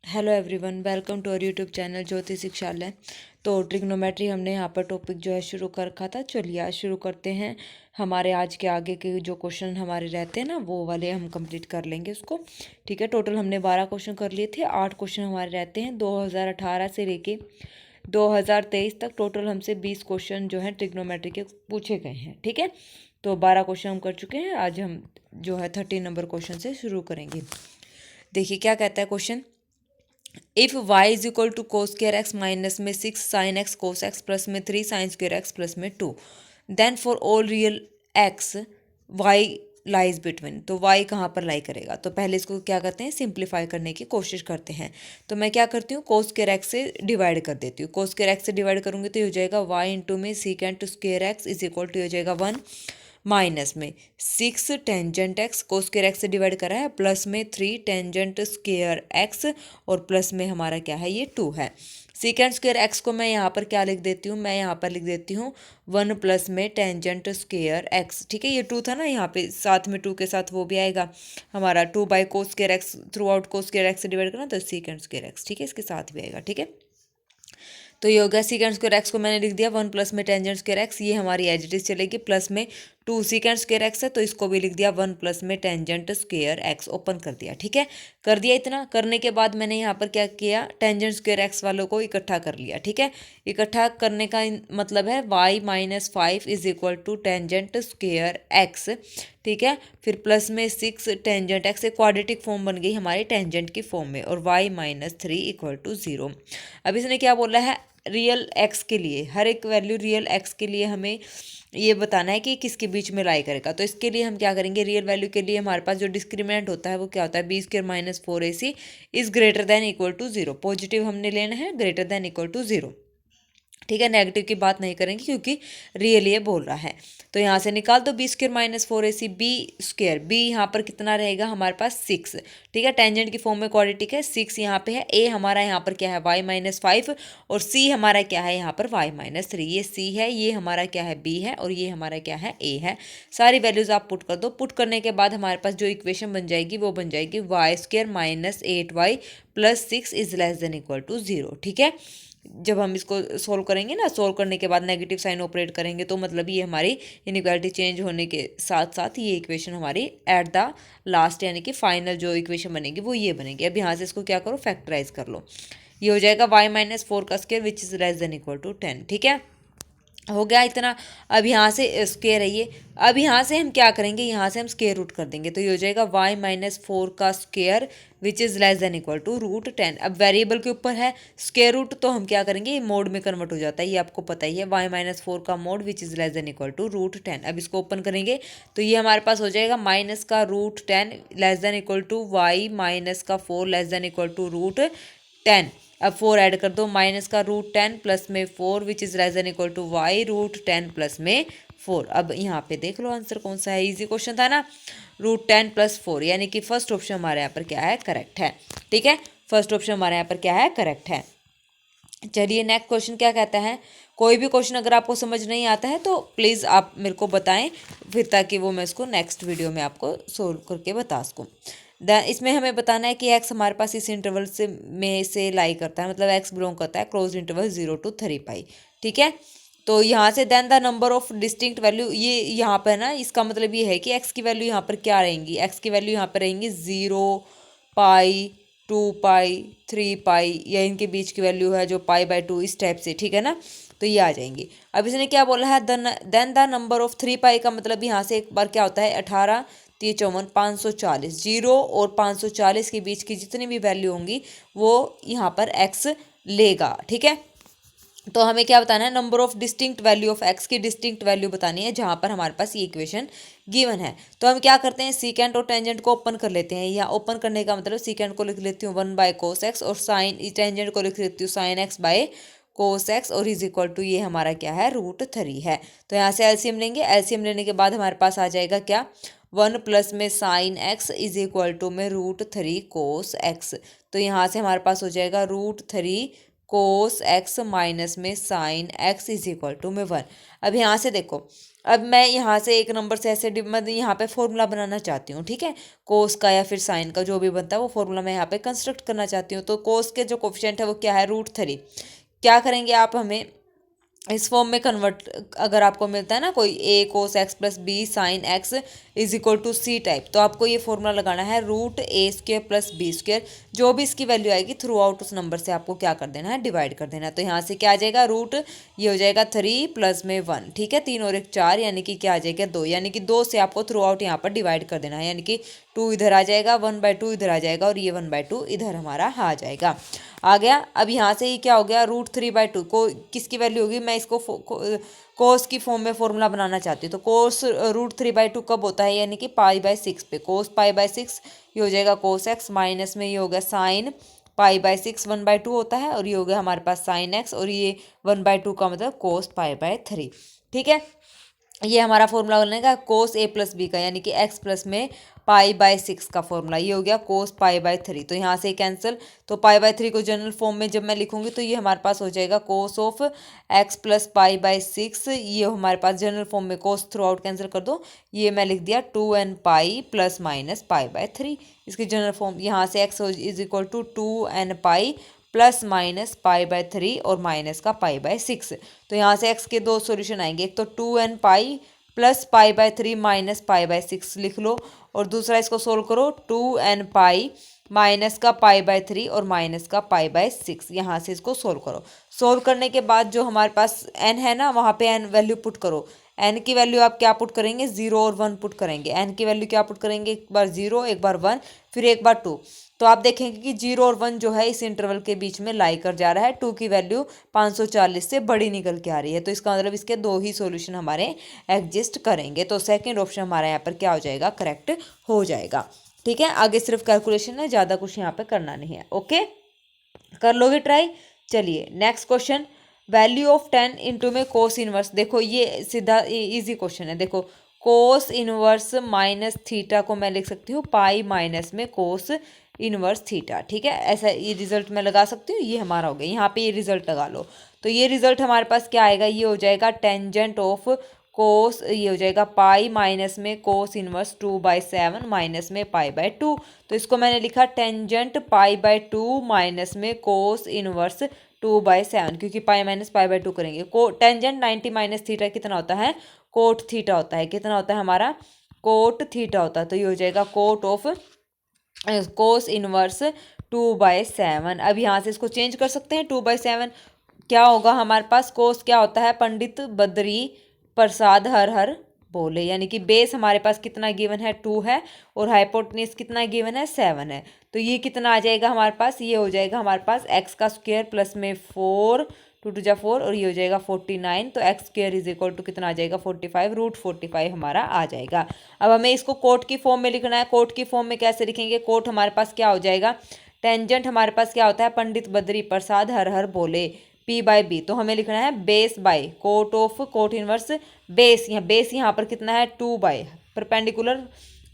Hello everyone, welcome to our YouTube channel Jyoti Shikshalaya. तो trigonometry हमने यहाँ पर टॉपिक जो है शुरू कर रखा था। चलिए आज शुरू करते हैं। हमारे आज के आगे के जो क्वेश्चन हमारे रहते हैं ना, वो वाले हम कंप्लीट कर लेंगे उसको। ठीक है, टोटल हमने 12 क्वेश्चन कर लिए थे। 8 क्वेश्चन हमारे रहते हैं 2018 से लेके 2023 तक। टोटल हमसे 20 क्वेश्चन जो है ट्रिग्नोमेट्री के पूछे गए हैं। ठीक है, तो 12 क्वेश्चन हम कर चुके हैं। आज हम जो है 13 नंबर क्वेश्चन से शुरू करेंगे। देखिए क्या कहता है question. If y is equal to cos square x minus में 6 sine x cos x plus में 3 साइन स्क्वायर एक्स प्लस में 2, then for all real x y lies between. तो y कहाँ पर लाई करेगा। तो पहले इसको क्या करते हैं, सिंप्लीफाई करने की कोशिश करते हैं। तो मैं क्या करती हूँ, कोस स्क्वायर एक्स से डिवाइड कर देती हूँ। कोस स्क्वायर एक्स से डिवाइड करूँगी तो ये हो जाएगा y इंटू में secant square x is equal to हो जाएगा 1 माइनस में 6 टेंजेंट एक्स को स्क्वायर एक्स से डिवाइड करा है प्लस में 3 टेंजेंट स्क्वायर एक्स और प्लस में हमारा क्या है, ये 2 है। सीकेंट स्क्वायर एक्स को मैं यहाँ पर क्या लिख देती हूँ, मैं यहाँ पर लिख देती हूँ 1 प्लस में टेंजेंट स्क्वायर एक्स। ठीक है, ये 2 था ना, यहाँ पे साथ में 2 के साथ वो भी आएगा हमारा 2 बाई को स्क्वायर एक्स, थ्रू आउट को स्क्वायर एक्स से डिवाइड करना तो सीकेंट स्क्वायर एक्स। ठीक है, इसके साथ भी आएगा। ठीक है, तो ये हो गया सीकेंट स्क्वायर एक्स को मैंने लिख दिया 1 प्लस में टेंजेंट स्क्वायर एक्स, ये हमारी एज इट इज चलेगी। प्लस में 2 सीकेंट स्क्वायर एक्स है तो इसको भी लिख दिया 1 प्लस में टेंजेंट स्क्वायर एक्स, ओपन कर दिया। ठीक है, कर दिया। इतना करने के बाद मैंने यहाँ पर क्या किया, टेंजेंट स्क्वायर एक्स वालों को इकट्ठा कर लिया। ठीक है, इकट्ठा करने का मतलब है y minus 5 is equal to tangent square x. ठीक है, फिर प्लस में 6 टेंजेंट एक्स, एक क्वाड्रेटिक फॉर्म बन गई हमारी टेंजेंट की फॉर्म में, और y माइनस 3 इक्वल टू 0। अब इसने क्या बोला है, रियल एक्स के लिए, हर एक वैल्यू रियल एक्स के लिए हमें ये बताना है कि किसके बीच में लाई करेगा। तो इसके लिए हम क्या करेंगे, रियल वैल्यू के लिए हमारे पास जो डिस्क्रिमिनेंट होता है वो क्या होता है, b square minus 4ac is greater than equal to 0। Positive हमने लेना है, ग्रेटर देन इक्वल टू 0। ठीक है, नेगेटिव की बात नहीं करेंगे क्योंकि रियल ये बोल रहा है। तो यहाँ से निकाल दो b square minus 4ac, b square, b यहाँ पर कितना रहेगा हमारे पास 6। ठीक है, टेंजेंट की फॉर्म में क्वाड्रेटिक है, 6 यहाँ पे है, ए हमारा यहाँ पर क्या है y माइनस 5, और सी हमारा क्या है यहाँ पर y माइनस 3। ये सी है, ये हमारा क्या है b है, और ये हमारा क्या है a है। सारी वैल्यूज आप पुट कर दो। पुट करने के बाद हमारे पास जो इक्वेशन बन जाएगी वो बन जाएगी y square minus 8y plus 6 is less than equal to 0। ठीक है, जब हम इसको सोल्व करेंगे ना, सोल्व करने के बाद नेगेटिव साइन ऑपरेट करेंगे तो मतलब ये हमारी इनइक्वालिटी चेंज होने के साथ साथ ये इक्वेशन हमारी एट द लास्ट यानी कि फाइनल जो इक्वेशन बनेगी वो ये बनेगी। अब यहाँ से इसको क्या करो, फैक्टराइज कर लो। ये हो जाएगा y माइनस 4 का square which is less than equal to 10। ठीक है, हो गया इतना। अब यहाँ से स्क्वायर है ये, अब यहाँ से हम क्या करेंगे, यहाँ से हम स्क्वायर रूट कर देंगे तो ये हो जाएगा y माइनस 4 का square which is less than equal to root 10। अब वेरिएबल के ऊपर है स्क्वायर रूट तो हम क्या करेंगे, ये मोड में कन्वर्ट हो जाता है, ये आपको पता ही है। y माइनस 4 का mod which is less than equal to root 10। अब इसको ओपन करेंगे तो ये हमारे पास हो जाएगा माइनस का root 10 less than equal to y minus का 4 less than equal to root 10। अब 4 ऐड कर दो, माइनस का रूट 10 प्लस में 4 which is less than equal to y root 10 plus में 4। अब यहाँ पे देख लो आंसर कौन सा है, इजी क्वेश्चन था ना, रूट 10 प्लस 4, यानी कि फर्स्ट ऑप्शन हमारे यहाँ पर क्या है, करेक्ट है। ठीक है, फर्स्ट ऑप्शन हमारे यहाँ पर क्या है, करेक्ट है। चलिए नेक्स्ट क्वेश्चन क्या कहता है। कोई भी क्वेश्चन अगर आपको समझ नहीं आता है तो प्लीज़ आप मेरे को बताएं, फिर ताकि वो मैं इसको नेक्स्ट वीडियो में आपको सोल्व करके बता सकूँ। इसमें हमें बताना है कि x हमारे पास इस इंटरवल से में से लाई करता है, मतलब x बिलोंग करता है क्लोज इंटरवल 0 to 3 पाई। ठीक है, तो यहाँ से then the number of distinct value, ये यहाँ पर ना इसका मतलब ये है कि x की वैल्यू यहाँ पर क्या रहेंगी, x की वैल्यू यहाँ पर रहेंगी 0 पाई 2 पाई 3 पाई, या इनके बीच की वैल्यू है जो π/2 इस टाइप से। ठीक है ना, तो ये आ जाएंगी। अब इसने क्या बोला है, देन द नंबर ऑफ 3 पाई का मतलब यहाँ से एक बार क्या होता है 18 3 54 540, 0 और 540 के बीच की जितनी भी वैल्यू होंगी वो यहाँ पर x लेगा। ठीक है, तो हमें क्या बताना है, number of distinct value of x की डिस्टिंक्ट वैल्यू बतानी है जहाँ पर हमारे पास ये इक्वेशन गिवन है। तो हम क्या करते हैं, सीकेंट और टेंजेंट को ओपन कर लेते हैं। यहाँ ओपन करने का मतलब सीकेंट को लिख लेती हूँ 1 बाय कोस एक्स, और साइन टेंजेंट को लिख लेती हूँ sine x by cos x, और इज इक्वल टू ये हमारा क्या है, रूट 3 है। तो यहाँ से एलसीएम लेंगे, एलसीएम लेने के बाद हमारे पास आ जाएगा क्या, 1 प्लस में sine x is equal to में रूट 3 कोस एक्स। तो यहाँ से हमारे पास हो जाएगा रूट 3 कोस एक्स माइनस में sine x is equal to में 1। अब यहाँ से देखो, अब मैं यहाँ से एक नंबर से ऐसे मतलब यहाँ पे फॉर्मूला बनाना चाहती हूँ, ठीक है, कोस का या फिर साइन का जो भी बनता है वो फॉर्मूला मैं यहाँ पे कंस्ट्रक्ट करना चाहती हूँ। तो कोस के जो कोफिशिएंट है वो क्या है, √3। क्या करेंगे आप, हमें इस फॉर्म में कन्वर्ट, अगर आपको मिलता है ना कोई a cos x plus b sine x is equal to c type, तो आपको ये फॉर्मूला लगाना है √a² प्लस b²। जो भी इसकी वैल्यू आएगी थ्रू आउट उस नंबर से आपको क्या कर देना है, डिवाइड कर देना है। तो यहाँ से क्या आ जाएगा, रूट ये हो जाएगा 3 प्लस में 1, ठीक है, 3 और 1 4, यानी कि क्या आ जाएगा 2, यानी कि 2 से आपको थ्रू आउट यहाँ पर डिवाइड कर देना है, यानी कि 2 इधर आ जाएगा, 1/2 इधर आ जाएगा और ये 1/2 इधर हमारा आ जाएगा, आ गया। अब यहाँ से ये क्या हो गया, √3/2 को किसकी वैल्यू होगी, मैं इसको कोस की फॉर्म में फॉर्मूला बनाना चाहती हूँ। तो कोस √3/2 कब होता है, यानी कि π/6 पे, कोस π/6 ये हो जाएगा कोस एक्स, माइनस में ये हो गया साइन π/6 1/2 होता है, और ये हो गया हमारे पास साइन एक्स, और ये 1/2 का मतलब कोस π/3, ठीक है। ये हमारा फॉर्मूला बनेगा कोस a प्लस बी का, यानी कि x प्लस में π/6 का फॉर्मूला, ये हो गया कोस π/3। तो यहाँ से कैंसिल, तो π/3 को जनरल फॉर्म में जब मैं लिखूंगी तो ये हमारे पास हो जाएगा कोस ऑफ x प्लस π/6, ये हमारे पास जनरल फॉर्म में कोस थ्रू आउट कैंसिल कर दो, ये मैं लिख दिया 2n पाई प्लस माइनस π/3। इसकी जनरल फॉर्म यहाँ से x is equal to 2n pi plus minus π/3 और माइनस का π/6। तो यहाँ से x के दो सॉल्यूशन आएंगे, एक तो 2n पाई प्लस π/3 माइनस π/6 लिख लो, और दूसरा इसको सोल्व करो 2n पाई माइनस का π/3 और माइनस का π/6, यहाँ से इसको सोल्व करो। सोल्व करने के बाद जो हमारे पास n है ना, वहाँ पे n वैल्यू पुट करो। n की वैल्यू आप क्या पुट करेंगे, 0 और 1 पुट करेंगे। n की वैल्यू क्या पुट करेंगे, एक बार 0 एक बार 1 फिर एक बार 2। तो आप देखेंगे कि 0 और 1 जो है इस इंटरवल के बीच में लाई कर जा रहा है, 2 की वैल्यू 540 से बड़ी निकल के आ रही है। तो इसका मतलब इसके दो ही सॉल्यूशन हमारे एग्जिस्ट करेंगे। तो सेकंड ऑप्शन हमारा यहाँ पर क्या हो जाएगा, करेक्ट हो जाएगा, ठीक है। आगे सिर्फ कैलकुलेशन है, ज़्यादा कुछ यहाँ पे करना नहीं है, ओके, कर लोगे ट्राई। चलिए next question, value of 10 into में कोस इनवर्स। देखो ये सीधा इजी क्वेश्चन है। देखो कोस इनवर्स माइनस थीटा को मैं लिख सकती हूँ पाई माइनस में कोस इनवर्स थीटा, ठीक है, ऐसा ये रिजल्ट मैं लगा सकती हूँ। ये हमारा हो गया, यहाँ पे ये रिजल्ट लगा लो। तो ये रिजल्ट हमारे पास क्या आएगा, ये हो जाएगा टेंजेंट ऑफ कोस, ये हो जाएगा पाई माइनस में कोस इनवर्स 2/7 माइनस में π/2। तो इसको मैंने लिखा टेंजेंट π/2 माइनस में कोस इनवर्स 2/7, क्योंकि पाई माइनस π/2 करेंगे। को टेंजेंट 90 माइनस थीटा कितना होता है, कोट थीटा होता है। कितना होता है हमारा, कोट थीटा होता है। तो ये हो जाएगा कोट ऑफ कोस इनवर्स 2/7। अब यहाँ से इसको चेंज कर सकते हैं, 2/7 क्या होगा हमारे पास, कोस क्या होता है, पंडित बद्री प्रसाद हर हर बोले, यानी कि बेस हमारे पास कितना गिवन है 2 है, और हाइपोटेन्यूज कितना गिवन है 7 है। तो ये कितना आ जाएगा हमारे पास, ये हो जाएगा हमारे पास एक्स का स्क्वायर प्लस में 4, 2 2 जा 4, और ये हो जाएगा 49। तो x square is equal to कितना आ जाएगा 45, √45 हमारा आ जाएगा। अब हमें इसको कोट की फॉर्म में लिखना है। कोट की फॉर्म में कैसे लिखेंगे, कोट हमारे पास क्या हो जाएगा, टेंजेंट हमारे पास क्या होता है, पंडित बद्री प्रसाद हर हर बोले p/b। तो हमें लिखना है base by cot of cot inverse base यहाँ पर कितना है 2 बाय परपेंडिकुलर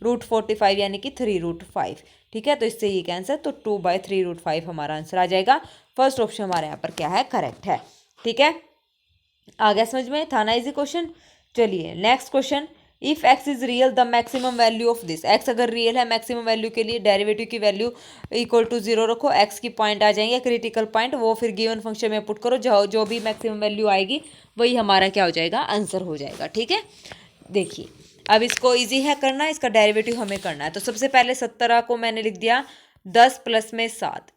√45, यानी कि 3√5, ठीक है। तो इससे ये कैंसर, तो 2/3√5 हमारा आंसर आ जाएगा। फर्स्ट ऑप्शन हमारे यहाँ पर क्या है, करेक्ट है, ठीक है। आ गया समझ में, था ना इजी क्वेश्चन। चलिए next question, if x is real the maximum value of this. x अगर रियल है, मैक्सिमम वैल्यू के लिए डेरिवेटिव की वैल्यू इक्वल टू 0 रखो, x की पॉइंट आ जाएंगे क्रिटिकल पॉइंट, वो फिर गिवन फंक्शन में पुट करो, जो भी मैक्सिमम वैल्यू आएगी वही हमारा क्या हो जाएगा, आंसर हो जाएगा, ठीक है। देखिए अब इसको ईजी है करना, इसका डेरिवेटिव हमें करना है। तो सबसे पहले 17 को मैंने लिख दिया 10 प्लस में 7,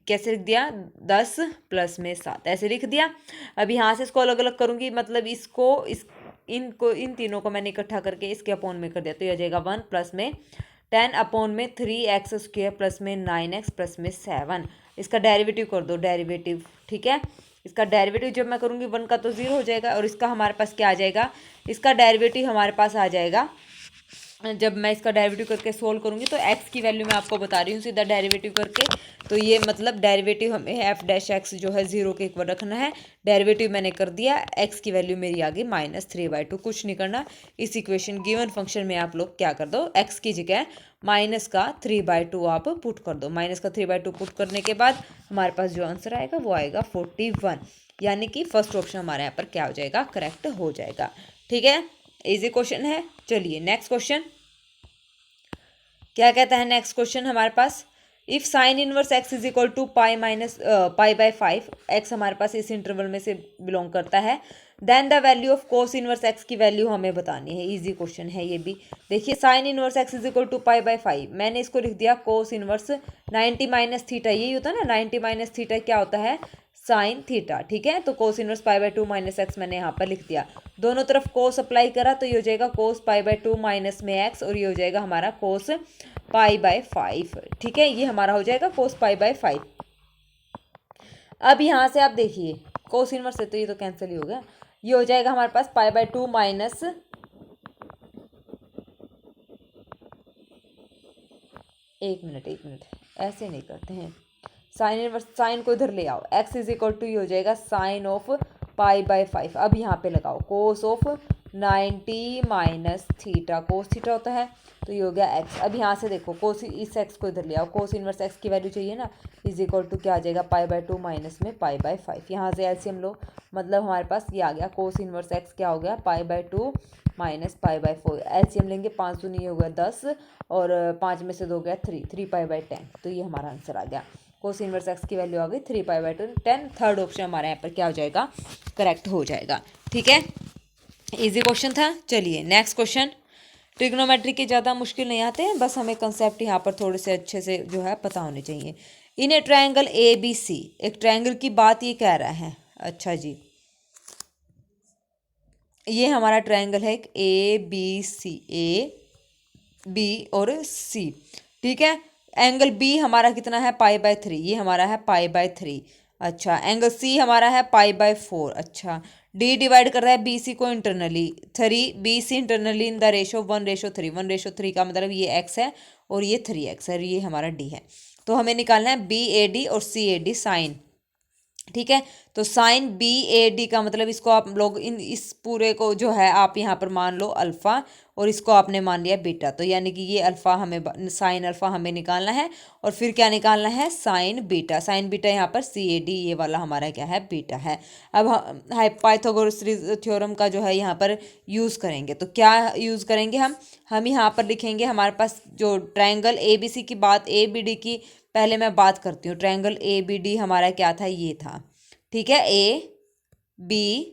कैसे लिख दिया, 10 प्लस में 7 ऐसे लिख दिया। अब यहाँ से इसको अलग अलग करूँगी, मतलब इन तीनों को मैंने इकट्ठा करके इसके अपोन में कर दिया। तो यह आ जाएगा 1 प्लस में 10 अपोन में 3x² प्लस में 9x प्लस में 7। इसका डेरिवेटिव कर दो, डेरिवेटिव, ठीक है। इसका डेरिवेटिव जब मैं करूँगी 1 का तो 0 हो जाएगा, और इसका हमारे पास क्या आ जाएगा, इसका डेरिवेटिव हमारे पास आ जाएगा जब मैं इसका डेरिवेटिव करके सोल्व करूंगी तो x की वैल्यू मैं आपको बता रही हूँ सीधा डेरिवेटिव करके। तो ये मतलब डेरिवेटिव हमें एफ डैश एक्स जो है 0 के इक्वल रखना है। डेरिवेटिव मैंने कर दिया, x की वैल्यू मेरी आ गई -3/2। कुछ नहीं करना, इस इक्वेशन गिवन फंक्शन में आप लोग क्या कर दो, x की जगह -3/2 आप पुट कर दो। -3/2 पुट करने के बाद हमारे पास जो आंसर आएगा वो आएगा 41, यानी कि फर्स्ट ऑप्शन हमारे यहाँ पर क्या हो जाएगा, करेक्ट हो जाएगा। ठीक है, इजी क्वेश्चन है। चलिए नेक्स्ट क्वेश्चन क्या कहता है। नेक्स्ट क्वेश्चन हमारे पास, if sine inverse x is equal to पाई/5, एक्स हमारे पास इस इंटरवल में से बिलोंग करता है, then the value of cos inverse x की वैल्यू हमें बतानी है। इजी क्वेश्चन है ये भी। देखिए sine inverse x is equal to पाई/5, मैंने इसको लिख दिया कोस इनवर्स 90 माइनस थीटा, यही होता है ना, 90 माइनस थीटा क्या होता है, साइन थीटा। ठीक है, तो कोस इनवर्स पाई/2 माइनस एक्स मैंने यहाँ पर लिख दिया। दोनों तरफ कोस अप्लाई करा तो ये हो जाएगा कोस पाई/2 माइनस में एक्स, और ये हो जाएगा हमारा कोस पाई/5। ठीक है, ये हमारा हो जाएगा कोस पाई/5। अब यहाँ से आप देखिए कोस इनवर्स से तो ये तो कैंसिल ही हो गया, ये हो जाएगा हमारे पास पाई/2 माइनस, एक मिनट ऐसे नहीं करते हैं, साइन इनवर्स, साइन को इधर ले आओ, x इज इक्वल टू ये हो जाएगा साइन ऑफ पाई/5। अब यहाँ पे लगाओ cos of 90 minus theta, cos theta होता है, तो ये हो गया x। अब यहाँ से देखो कोस, इस x को इधर ले आओ, कोस इनवर्स x की वैल्यू चाहिए ना, इज इक्वल टू क्या आ जाएगा पाई/2 माइनस में पाई/5। यहाँ से एलसीएम लो, मतलब हमारे पास ये आ गया कोस इनवर्स x क्या हो गया पाई/2 माइनस पाई/4। एलसीएम लेंगे, 5 दूनी हो गया 10, और 5 में से 2 गया 3 पाई/10, तो ये हमारा आंसर आ गया। कोस इनवर्स एक्स की वैल्यू आ गई 3 पाई/10। थर्ड ऑप्शन हमारे यहाँ पर क्या हो जाएगा, करेक्ट हो जाएगा। ठीक है, इजी क्वेश्चन था। चलिए नेक्स्ट क्वेश्चन, ट्रिग्नोमेट्री के ज़्यादा मुश्किल नहीं आते हैं, बस हमें कंसेप्ट यहाँ पर थोड़े से अच्छे से जो है पता होने चाहिए। इन ए ट्रायंगल ABC, एक ट्रायंगल की बात ये कह रहा है। अच्छा जी, ये हमारा ट्रायंगल है एक ABC, A B और C। ठीक है, एंगल B हमारा कितना है पाई/3, ये हमारा है पाई/3। अच्छा, एंगल C हमारा है पाई/4। अच्छा, D डिवाइड कर रहा है BC को internally, 3BC internally in the ratio 1:3। 1:3 का मतलब ये x है और ये 3x है, ये हमारा D है। तो हमें निकालना है BAD और CAD साइन। ठीक है, तो साइन BAD का मतलब इसको आप लोग इस पूरे को जो है आप यहाँ पर मान लो अल्फ़ा, और इसको आपने मान लिया बीटा, तो यानी कि ये अल्फ़ा हमें, साइन अल्फ़ा हमें निकालना है, और फिर क्या निकालना है साइन बीटा। साइन बीटा यहाँ पर CAD, ये वाला हमारा क्या है बीटा है। अब पाइथागोरस थ्योरम का जो है यहाँ पर यूज़ करेंगे, तो क्या यूज़ करेंगे हम यहाँ पर लिखेंगे हमारे पास जो ट्रायंगल ABC की बात, ABD की पहले मैं बात करती हूँ। ट्रायंगल ABD हमारा क्या था, ये था। ठीक है, AB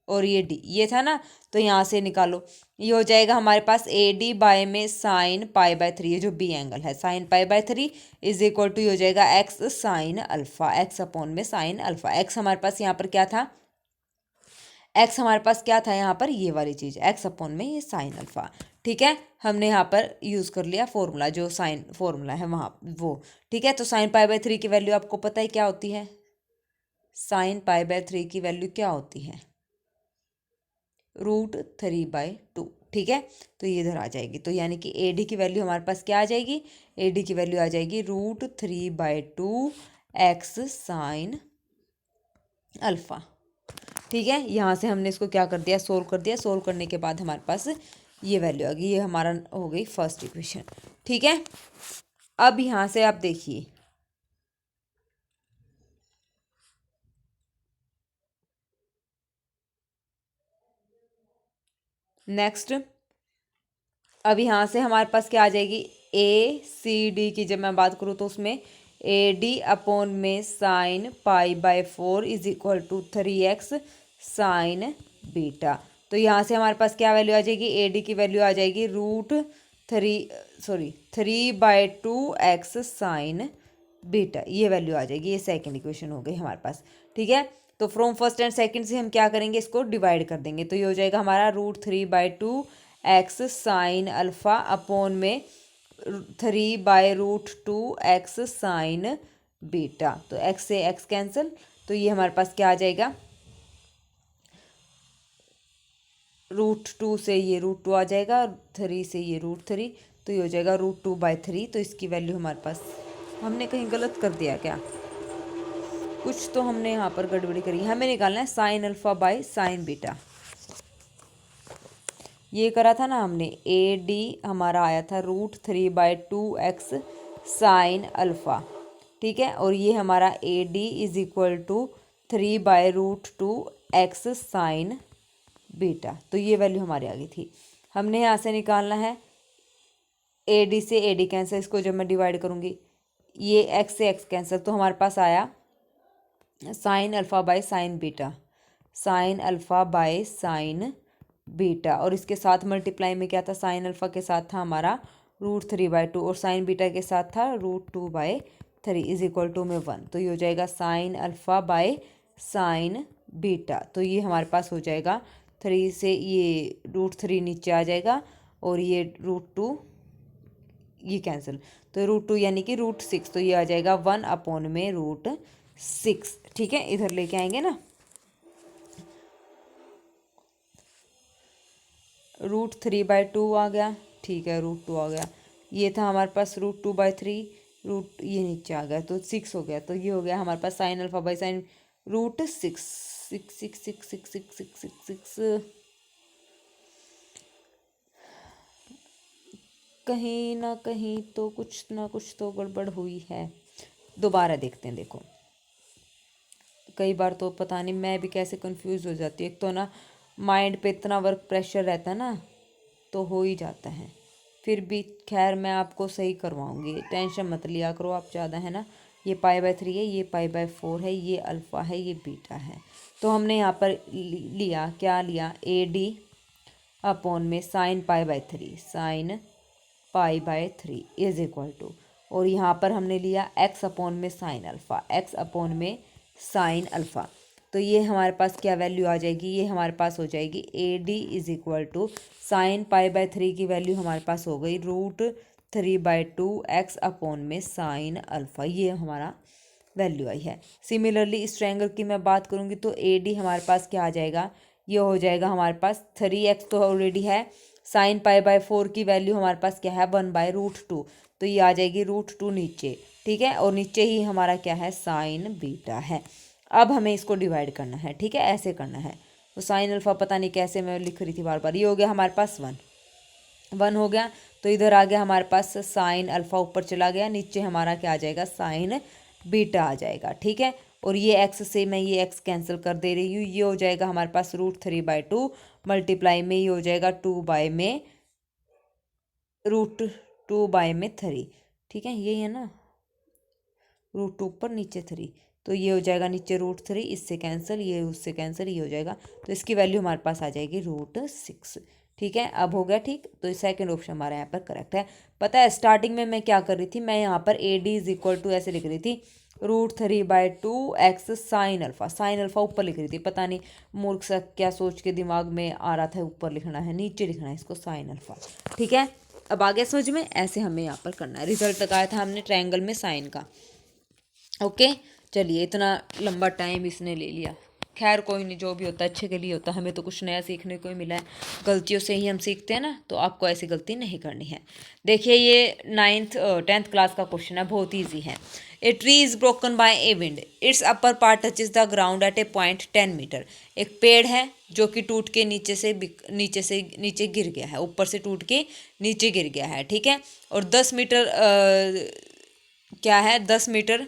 और ये D, ये था ना, तो यहाँ से निकालो, ये हो जाएगा हमारे पास AD बाय में साइन पाई/3, ये जो B एंगल है साइन पाई/3 इज इक्वल टू हो जाएगा x sign alpha, x upon में साइन अल्फ़ा। x हमारे पास यहाँ पर क्या था, x हमारे पास क्या था यहाँ पर, ये वाली चीज़ x अपॉन में ये साइन अल्फ़ा। ठीक है, हमने यहाँ पर यूज़ कर लिया फॉर्मूला, जो साइन फॉर्मूला है वहाँ वो। ठीक है, तो साइन पाई/3 की वैल्यू आपको पता है क्या होती है, साइन पाई/3 की वैल्यू क्या होती है, √3/2। ठीक है, तो ये इधर आ जाएगी, तो यानी कि AD की वैल्यू हमारे पास क्या आ जाएगी, AD की वैल्यू आ जाएगी √3/2 x साइन अल्फ़ा। ठीक है, यहाँ से हमने इसको क्या कर दिया, सोल्व कर दिया। सोल्व करने के बाद हमारे पास ये वैल्यू आ गई, ये हमारा हो गई फर्स्ट इक्वेशन। ठीक है, अब यहाँ से आप देखिए नेक्स्ट, अब यहाँ से हमारे पास क्या आ जाएगी, ACD की जब मैं बात करूँ तो उसमें AD अपॉन में साइन पाई/4 is equal to 3x sine beta. तो यहाँ से हमारे पास क्या वैल्यू आ जाएगी, AD की वैल्यू आ जाएगी √3/2x साइन बीटा, ये वैल्यू आ जाएगी। ये सेकंड इक्वेशन हो गई हमारे पास। ठीक है, तो फ्रॉम फर्स्ट एंड सेकंड से हम क्या करेंगे, इसको डिवाइड कर देंगे, तो ये हो जाएगा हमारा √3/2 x साइन अल्फ़ा अपॉन में 3/√2 x साइन बीटा। तो x से x कैंसिल, तो ये हमारे पास क्या आ जाएगा, √2 से ये √2 आ जाएगा, 3 से ये √3, तो ये हो जाएगा √2/3। तो इसकी वैल्यू हमारे पास, हमने कहीं गलत कर दिया क्या? कुछ तो हमने यहाँ पर गड़बड़ी करी। हमें निकालना है sine alpha by sine beta. ये करा था ना हमने, ए डी हमारा आया था √3/2x साइन अल्फा, ठीक है। और ये हमारा a D is equal to 3/√2x sine beta. तो ये वैल्यू हमारी आ गई थी। हमने यहाँ से निकालना है ए डी से ए डी कैंसिल, इसको जब मैं डिवाइड करूँगी ये एक्स से एक्स कैंसिल, तो हमारे पास आया sine alpha by sine beta, sine alpha by sine beta. और इसके साथ मल्टीप्लाई में क्या था, साइन अल्फ़ा के साथ था हमारा √3/2 और साइन बीटा के साथ था √2/3 इज इक्वल टू में 1। तो ये हो जाएगा sine alpha by sine beta. तो ये हमारे पास हो जाएगा 3 से ये √3 नीचे आ जाएगा और ये √2 ये कैंसिल, तो √2 यानी कि √6, तो ये आ जाएगा 1 में √6, ठीक है। इधर लेके आएंगे ना, √3/2 आ गया, ठीक है, √2 आ गया। ये था हमारे पास √2/3, रूट ये नीचे आ गया तो 6 हो गया। तो ये हो गया हमारे पास साइन अल्फा बाई साइन √6, 6 कहीं ना कहीं तो कुछ ना कुछ तो गड़बड़ हुई है। दोबारा देखते हैं। देखो कई बार तो पता नहीं मैं भी कैसे कंफ्यूज हो जाती हूँ। एक तो ना माइंड पे इतना वर्क प्रेशर रहता है ना, तो हो ही जाता है। फिर भी खैर मैं आपको सही करवाऊंगी, टेंशन मत लिया करो आप ज़्यादा, है ना। ये π/3 है, ये π/4 है, ये अल्फ़ा है, ये बीटा है। तो हमने यहाँ पर लिया, क्या लिया, ए डी अपॉन में sine π/3, sine π/3 is equal to, और यहाँ पर हमने लिया x अपॉन में साइन अल्फ़ा, x अपॉन में साइन अल्फ़ा। तो ये हमारे पास क्या वैल्यू आ जाएगी, ये हमारे पास हो जाएगी A D is equal to sine π/3 की वैल्यू हमारे पास हो गई √3/2x अपॉन में साइन अल्फ़ा। ये हमारा वैल्यू आई है। सिमिलरली इस ट्रायंगल की मैं बात करूँगी तो ए डी हमारे पास क्या आ जाएगा, ये हो जाएगा हमारे पास 3x तो ऑलरेडी है, साइन π/4 की वैल्यू हमारे पास क्या है 1/√2, तो ये आ जाएगी √2 नीचे, ठीक है। और नीचे ही हमारा क्या है, साइन बीटा है। अब हमें इसको डिवाइड करना है, ठीक है, ऐसे करना है। तो साइन अल्फ़ा पता नहीं कैसे मैं लिख रही थी बार बार, ये हो गया हमारे पास 1 हो गया। तो इधर आ गया हमारे पास साइन अल्फ़ा, ऊपर चला गया, नीचे हमारा क्या आ जाएगा, साइन बीटा आ जाएगा, ठीक है। और ये एक्स से मैं ये एक्स कैंसिल कर दे रही हूँ, ये हो जाएगा हमारे पास √3/2 मल्टीप्लाई में ये हो जाएगा 2/√2/3, ठीक है, यही है ना, √2 ऊपर नीचे 3, तो ये हो जाएगा नीचे √3, इससे कैंसिल, ये उससे कैंसिल, ये हो जाएगा। तो इसकी वैल्यू हमारे पास आ जाएगी √6, ठीक है। अब हो गया ठीक, तो सेकंड ऑप्शन हमारा यहाँ पर करेक्ट है। पता है स्टार्टिंग में मैं क्या कर रही थी, मैं यहाँ पर a D is equal to ऐसे लिख रही थी √3/2x sine alpha, sine alpha ऊपर लिख रही थी, पता नहीं मूर्ख सा क्या सोच के दिमाग में आ रहा था, ऊपर लिखना है, नीचे लिखना है इसको, साइन अल्फ़ा, ठीक है। अब आ गया समझ में, ऐसे हमें यहाँ पर करना है। रिजल्ट लगाया था हमने ट्रायंगल में साइन का, ओके। चलिए इतना लंबा टाइम इसने ले लिया, खैर कोई नहीं, जो भी होता है अच्छे के लिए होता है। हमें तो कुछ नया सीखने को ही मिला है, गलतियों से ही हम सीखते हैं ना, तो आपको ऐसी गलती नहीं करनी है। देखिए ये 10th क्लास का क्वेश्चन है, बहुत ईजी है। A tree is broken by a wind, its upper part touches the ground at a point 10 metre. एक पेड़ है जो कि टूट के नीचे गिर गया है, ऊपर से टूट के नीचे गिर गया है, ठीक है। और 10 मीटर क्या है, 10 मीटर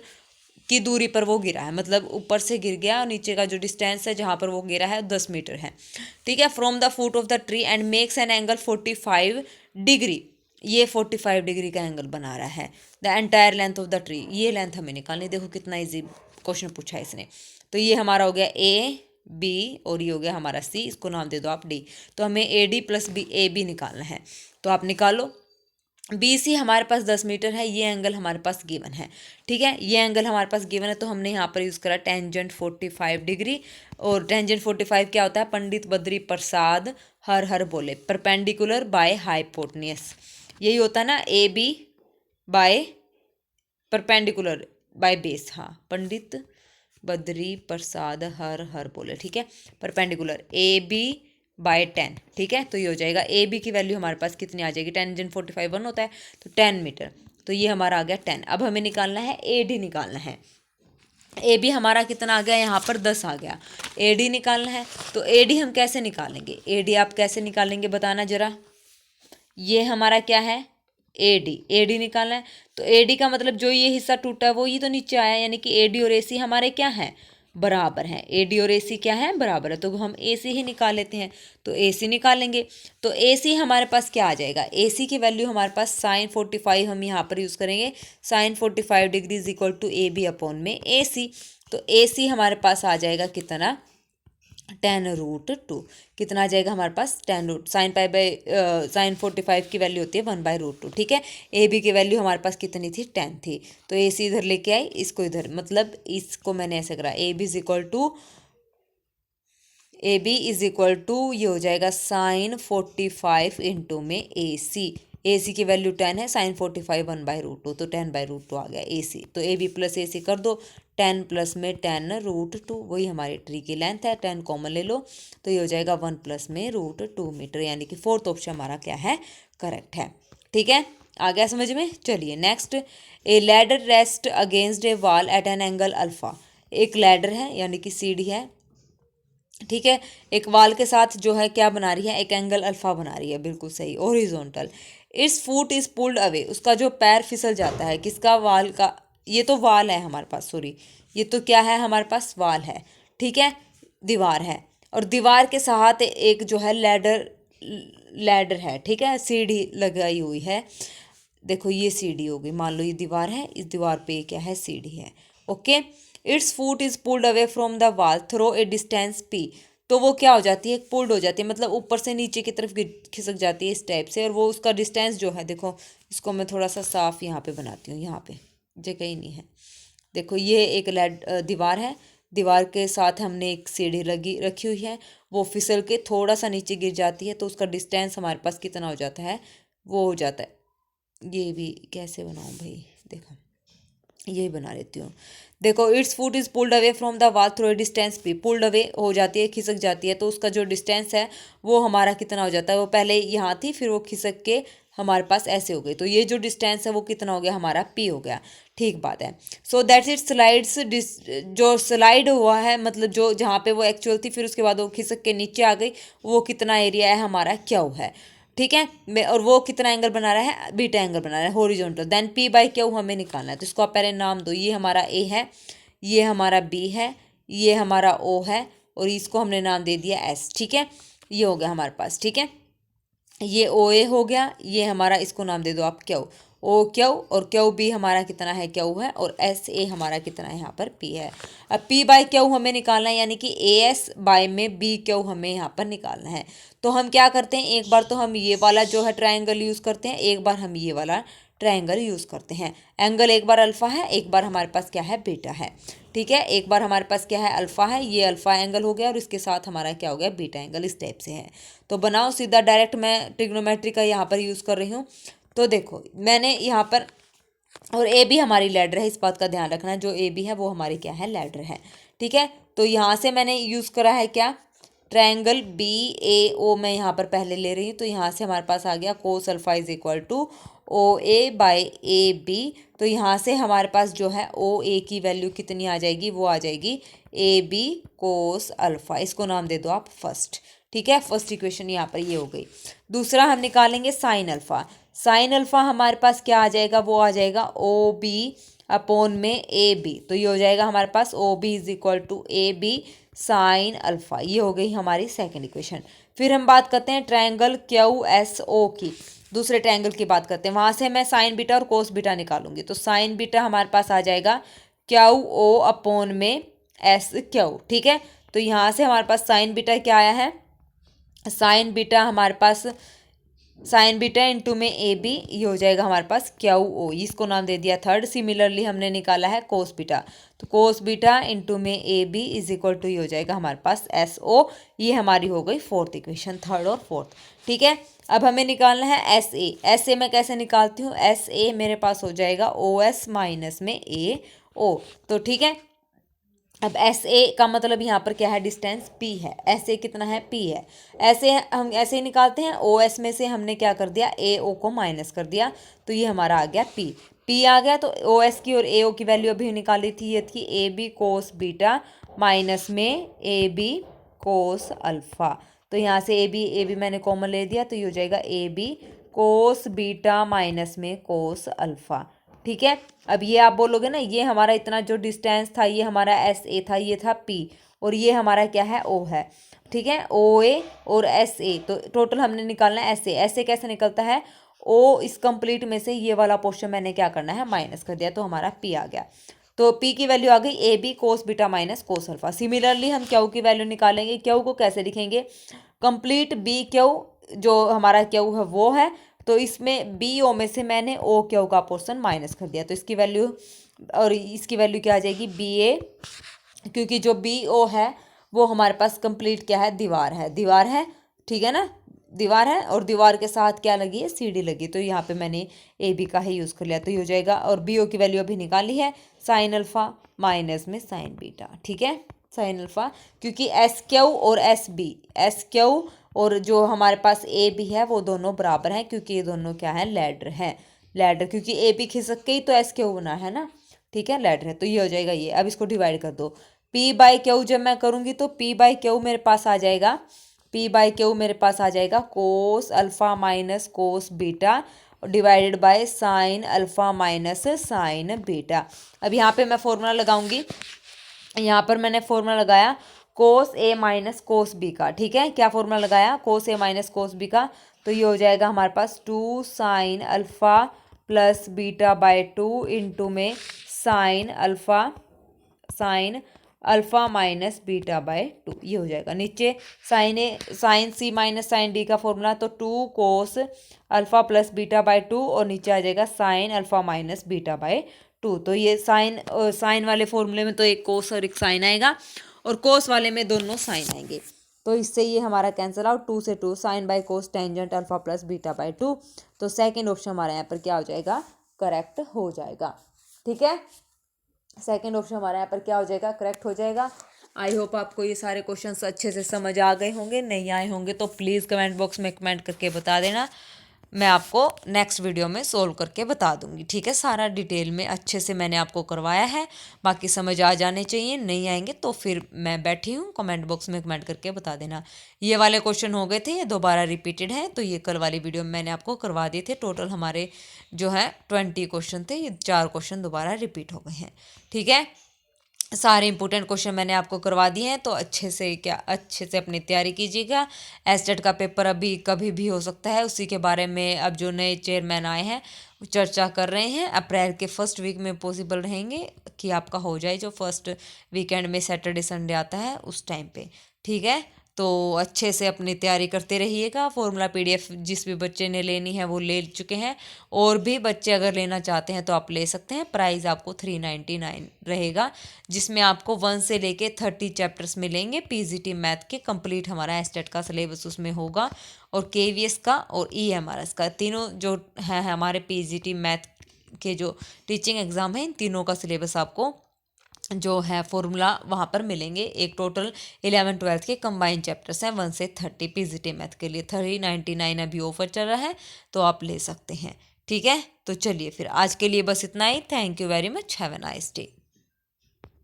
की दूरी पर वो गिरा है, मतलब ऊपर से गिर गया और नीचे का जो डिस्टेंस है जहाँ पर वो गिरा है 10 मीटर है, ठीक है। From the foot of the tree and makes an angle 45 degree, ये 45 डिग्री का एंगल बना रहा है। The entire length of the tree, ये लेंथ हमें निकालनी, देखो कितना इजी क्वेश्चन पूछा है इसने। तो ये हमारा हो गया ए बी और ये हो गया हमारा सी, इसको नाम दे दो आप डी। तो हमें a d plus b a b निकालना है, तो आप निकालो। बी सी हमारे पास 10 मीटर है, ये एंगल हमारे पास गिवन है, ठीक है, ये एंगल हमारे पास गिवन है। तो हमने यहाँ पर यूज़ करा टेंजेंट 45 डिग्री, और टेंजेंट 45 क्या होता है, पंडित बद्री प्रसाद हर हर बोले, परपेंडिकुलर बाय हाइपोटनियस, यही होता है ना, a b by perpendicular by base, हाँ, पंडित बद्री प्रसाद हर हर बोले, ठीक है, परपेंडिकुलर ए बी बाय 10, ठीक है। तो ये हो जाएगा ए बी की वैल्यू हमारे पास कितनी आ जाएगी, 10 × 45 1 होता है, तो 10 मीटर। तो ये हमारा आ गया 10। अब हमें निकालना है ए डी निकालना है। ए बी हमारा कितना आ गया, यहाँ पर 10 आ गया। ए डी निकालना है, तो ए डी हम कैसे निकालेंगे, ए डी आप कैसे निकालेंगे बताना जरा। ये हमारा क्या है, ए डी निकालना है। तो ए डी का मतलब जो ये हिस्सा टूटा है वो ये तो नीचे आया, यानी कि ए डी और ए सी हमारे क्या है, बराबर हैं। ए डी और ए सी क्या है, बराबर है। तो हम ए सी ही निकाल लेते हैं, तो ए सी निकालेंगे। तो ए सी हमारे पास क्या आ जाएगा, ए सी की वैल्यू हमारे पास साइन 45 हम यहाँ पर यूज़ करेंगे। Sine 45 degree is equal to A b upon में ए सी। तो ए सी हमारे पास आ जाएगा कितना, 10√2। कितना आ जाएगा हमारे पास, 10 साइन पाई बाई साइन 45 की वैल्यू होती है 1/√2, ठीक है। ए बी की वैल्यू हमारे पास कितनी थी, 10 थी। तो ए सी इधर लेके आई, इसको इधर, मतलब इसको मैंने ऐसे करा, a b is equal to ये हो जाएगा साइन 45 इंटू में ए सी की वैल्यू 10 है, साइन 45 1/√2, तो 10/√2 आ गया ए सी। तो ए बी प्लस ए सी कर दो, 10 प्लस में 10√2, वही हमारी ट्री की लेंथ है, 10 कॉमन ले लो, तो ये हो जाएगा 1 प्लस में √2 मीटर, यानी कि फोर्थ ऑप्शन हमारा क्या है, करेक्ट है, ठीक है। आ गया समझ में। चलिए next, A ladder rest against A wall at an angle alpha. एक लैडर है यानी कि सीढ़ी है, ठीक है, एक वाल के साथ जो है क्या बना रही है, एक एंगल अल्फा बना रही है, बिल्कुल सही, horizontal. It's foot is pulled away, उसका जो पैर फिसल जाता है, किसका, वाल का। ये तो वाल है हमारे पास, सॉरी, ये तो क्या है हमारे पास, वाल है, ठीक है, दीवार है। और दीवार के साथ एक जो है लैडर है, ठीक है, सीढ़ी लगाई हुई है। देखो ये सीढ़ी होगी, मान लो ये दीवार है, इस दीवार पे क्या है, सीढ़ी है, okay. Its foot is pulled away from the wall through a distance p. तो वो क्या हो जाती है, पुल्ड हो जाती है, मतलब ऊपर से नीचे की तरफ खिसक जाती है इस टाइप से। और वो उसका डिस्टेंस जो है, देखो इसको मैं थोड़ा सा साफ यहाँ पे बनाती हूँ, यहाँ पे जगह ही नहीं है। देखो ये एक दीवार है, दीवार के साथ हमने एक सीढ़ी रखी हुई है, वो फिसल के थोड़ा सा नीचे गिर जाती है, तो उसका डिस्टेंस हमारे पास कितना हो जाता है, वो हो जाता है, ये भी कैसे बनाऊँ भाई, देखो यही बना लेती हूँ। देखो it's foot is pulled away from the wall through a distance P, pulled away हो जाती है, खिसक जाती है, तो उसका जो डिस्टेंस है वो हमारा कितना हो जाता है, वो पहले यहाँ थी, फिर वो खिसक के हमारे पास ऐसे हो गई, तो ये जो डिस्टेंस है वो कितना हो गया, हमारा पी हो गया, ठीक बात है। सो दैट्स इट स्लाइड्स, जो स्लाइड हुआ है, मतलब जो जहाँ पे वो एक्चुअल थी, फिर उसके बाद वो खिसक के नीचे आ गई, वो कितना एरिया है हमारा, क्यू है, ठीक है। और वो कितना एंगल बना रहा है, बीटा एंगल बना रहा है, horizontal. Then p by q हमें निकालना है, तो इसको आप पहले नाम दो, ये हमारा ए है, ये हमारा बी है, ये हमारा ओ है, और इसको हमने नाम दे दिया एस, ठीक है। ये हो गया हमारे पास, ठीक है, ये ओ ए हो गया, ये हमारा, इसको नाम दे दो आप क्यू, ओ क्यू, और क्यू बी हमारा कितना है, क्यू है, और एस ए हमारा कितना है, यहाँ पर पी है। अब पी बाई क्यू हमें निकालना है, यानी कि ए एस बाय में बी क्यू हमें यहाँ पर निकालना है। तो हम क्या करते हैं, एक बार तो हम ये वाला जो है ट्रायंगल यूज़ करते हैं, एक बार हम ये वाला ट्रायंगल यूज़ करते हैं। एंगल एक बार अल्फ़ा है, एक बार हमारे पास क्या है, बीटा है, ठीक है। एक बार हमारे पास क्या है, अल्फ़ा है, ये अल्फ़ा एंगल हो गया, और इसके साथ हमारा क्या हो गया, बीटा एंगल, इस टाइप से है। तो बनाओ सीधा, डायरेक्ट मैं ट्रिग्नोमेट्री का यहाँ पर यूज़ कर रही हूँ। तो देखो मैंने यहाँ पर, और ए बी हमारी लैडर है, इस बात का ध्यान रखना, जो ए बी है वो हमारी क्या है, लैडर है, ठीक है। तो यहाँ से मैंने यूज़ करा है क्या, ट्रायंगल बी ए ओ, मैं यहाँ पर पहले ले रही हूँ, तो यहाँ से हमारे पास आ गया cos alpha is equal to o a by a b. तो यहाँ से हमारे पास जो है ओ ए की वैल्यू कितनी आ जाएगी, वो आ जाएगी ए बी कोस अल्फा, इसको नाम दे दो आप फर्स्ट, ठीक है। फर्स्ट इक्वेशन यहाँ पर ये हो गई। दूसरा हम निकालेंगे साइन अल्फा। साइन अल्फा हमारे पास क्या आ जाएगा, वो आ जाएगा ओ बी अपॉन में ए बी। तो ये हो जाएगा हमारे पास O B is equal to A B sine alpha, ये हो गई हमारी सेकंड इक्वेशन। फिर हम बात करते हैं ट्रायंगल क्यू एस ओ की, दूसरे ट्रायंगल की बात करते हैं, वहाँ से मैं साइन बीटा और कोस बीटा निकालूंगी। तो साइन बीटा हमारे पास आ जाएगा क्यू ओ अपॉन में एस क्यू, ठीक है। तो यहाँ से हमारे पास साइन बीटा क्या आया है, साइन बीटा हमारे पास, साइन बीटा इंटू में ए बी, ये हो जाएगा हमारे पास क्यू ओ, इसको नाम दे दिया थर्ड। सिमिलरली हमने निकाला है कोस बीटा, तो कोस बीटा इंटू में a b is equal to, ये हो जाएगा हमारे पास एस ओ, ये हमारी हो गई फोर्थ इक्वेशन, थर्ड और फोर्थ, ठीक है। अब हमें निकालना है एस ए। एस ए मैं कैसे निकालती हूँ, एस ए मेरे पास हो जाएगा ओ एस माइनस में ए ओ, तो ठीक है। अब एस ए का मतलब यहाँ पर क्या है, डिस्टेंस पी है। एस ए कितना है, पी है। ऐसे हम ऐसे ही निकालते हैं, ओ एस में से हमने क्या कर दिया, ए ओ को माइनस कर दिया, तो ये हमारा आ गया पी। पी आ गया तो ओ एस की और ए ओ की वैल्यू अभी निकाली थी, ये थी a b cos beta minus में ए बी कोस अल्फा। तो यहाँ से ए बी मैंने कॉमन ले दिया, तो ये हो जाएगा a b cos beta minus में कोस अल्फा। ठीक है, अब ये आप बोलोगे ना, ये हमारा इतना जो डिस्टेंस था ये हमारा एस ए था, ये था पी, और ये हमारा क्या है, ओ है। ठीक है, ओ ए और एस ए, तो टोटल हमने निकालना है एस ए। एस ए कैसे निकलता है, ओ इस कंप्लीट में से ये वाला पोर्शन मैंने क्या करना है, माइनस कर दिया, तो हमारा पी आ गया। तो पी की वैल्यू आ गई a b cos beta minus cos alpha. Similarly हम क्यू की वैल्यू निकालेंगे। क्यू को कैसे लिखेंगे, कंप्लीट बी क्यू जो हमारा क्यू है वो है, तो इसमें बी ओ में से मैंने ओ क्यू का पोर्शन माइनस कर दिया, तो इसकी वैल्यू और इसकी वैल्यू क्या आ जाएगी, बी ए, क्योंकि जो बी ओ है वो हमारे पास कंप्लीट क्या है, दीवार है, दीवार है। ठीक है ना, दीवार है और दीवार के साथ क्या लगी है, सीढ़ी लगी, तो यहाँ पे मैंने ए बी का ही यूज़ कर लिया, तो ये हो जाएगा। और बी ओ की वैल्यू अभी निकाली है, साइन अल्फा माइनस में साइन बीटा। ठीक है, साइन अल्फा, क्योंकि एस क्यू और एस बी, एस क्यू और जो हमारे पास ए बी है वो दोनों बराबर हैं, क्योंकि ये दोनों क्या है, लैडर है। लैडर, क्योंकि ए बी खिसक के ही तो एस क्यू बना है ना। ठीक है, लैडर है, तो ये हो जाएगा ये। अब इसको डिवाइड कर दो, पी बाई क्यू जब मैं करूँगी तो पी बाई क्यू मेरे पास आ जाएगा, पी बाई क्यू मेरे पास आ जाएगा cos alpha minus cos beta divided by sine alpha minus sign beta. अब यहाँ पे मैं फॉर्मूला लगाऊंगी, यहाँ पर मैंने फॉर्मूला लगाया कोस ए माइनस कोस बी का। ठीक है, क्या फॉर्मूला लगाया, कोस ए माइनस कोस बी का, तो ये हो जाएगा हमारे पास 2 sine alpha plus beta by 2 into में sine alpha minus beta by 2, ये हो जाएगा। नीचे sine C minus sine D का फॉर्मूला, तो 2 cos alpha plus beta by 2, और नीचे आ जाएगा sine alpha minus beta by 2। तो ये साइन वाले फॉर्मूले में तो एक कोस और एक साइन आएगा, और कोस वाले में दोनों साइन आएंगे, तो इससे ये हमारा कैंसिल आउट। 2 से 2 sine by cos tangent alpha plus beta by 2, तो सेकेंड ऑप्शन हमारा यहाँ पर क्या हो जाएगा, करेक्ट हो जाएगा। ठीक है, सेकेंड ऑप्शन हमारा यहाँ पर क्या हो जाएगा, करेक्ट हो जाएगा। आई होप आपको ये सारे क्वेश्चंस अच्छे से समझ आ गए होंगे, नहीं आए होंगे तो प्लीज़ कमेंट बॉक्स में कमेंट करके बता देना, मैं आपको नेक्स्ट वीडियो में सोल्व करके बता दूंगी। ठीक है, सारा डिटेल में अच्छे से मैंने आपको करवाया है, बाकी समझ आ जाने चाहिए, नहीं आएंगे तो फिर मैं बैठी हूँ, कमेंट बॉक्स में कमेंट करके बता देना। ये वाले क्वेश्चन हो गए थे, ये दोबारा रिपीटेड हैं, तो ये कल वाली वीडियो में मैंने आपको करवा दिए थे। टोटल हमारे जो है 20 क्वेश्चन थे, ये 4 क्वेश्चन दोबारा रिपीट हो गए हैं। ठीक है, सारे इंपॉर्टेंट क्वेश्चन मैंने आपको करवा दिए हैं, तो अच्छे से अपनी तैयारी कीजिएगा। एसटेट का पेपर अभी कभी भी हो सकता है, उसी के बारे में अब जो नए चेयरमैन आए हैं वो चर्चा कर रहे हैं। अप्रैल के फर्स्ट वीक में पॉसिबल रहेंगे कि आपका हो जाए, जो फर्स्ट वीकेंड में सैटरडे संडे आता है उस टाइम पे। ठीक है, तो अच्छे से अपनी तैयारी करते रहिएगा। फॉर्मूला पीडीएफ जिस भी बच्चे ने लेनी है वो ले चुके हैं, और भी बच्चे अगर लेना चाहते हैं तो आप ले सकते हैं। प्राइस आपको 399 रहेगा, जिसमें आपको 1 से लेके 30 चैप्टर्स मिलेंगे। पीजीटी मैथ के कंप्लीट हमारा एस्टेट का सिलेबस उसमें होगा, और केवीएस का और ईएमआरएस का, तीनों जो है हमारे पीजीटी मैथ के जो टीचिंग एग्ज़ाम है, इन तीनों का सिलेबस आपको जो है फॉर्मूला वहाँ पर मिलेंगे। एक टोटल 11-12 के कंबाइंड चैप्टर्स हैं 1 से 30 पीजीटी मैथ के लिए। 399 अभी ऑफर चल रहा है, तो आप ले सकते हैं। ठीक है, तो चलिए फिर आज के लिए बस इतना ही। Thank you very much, have a nice day.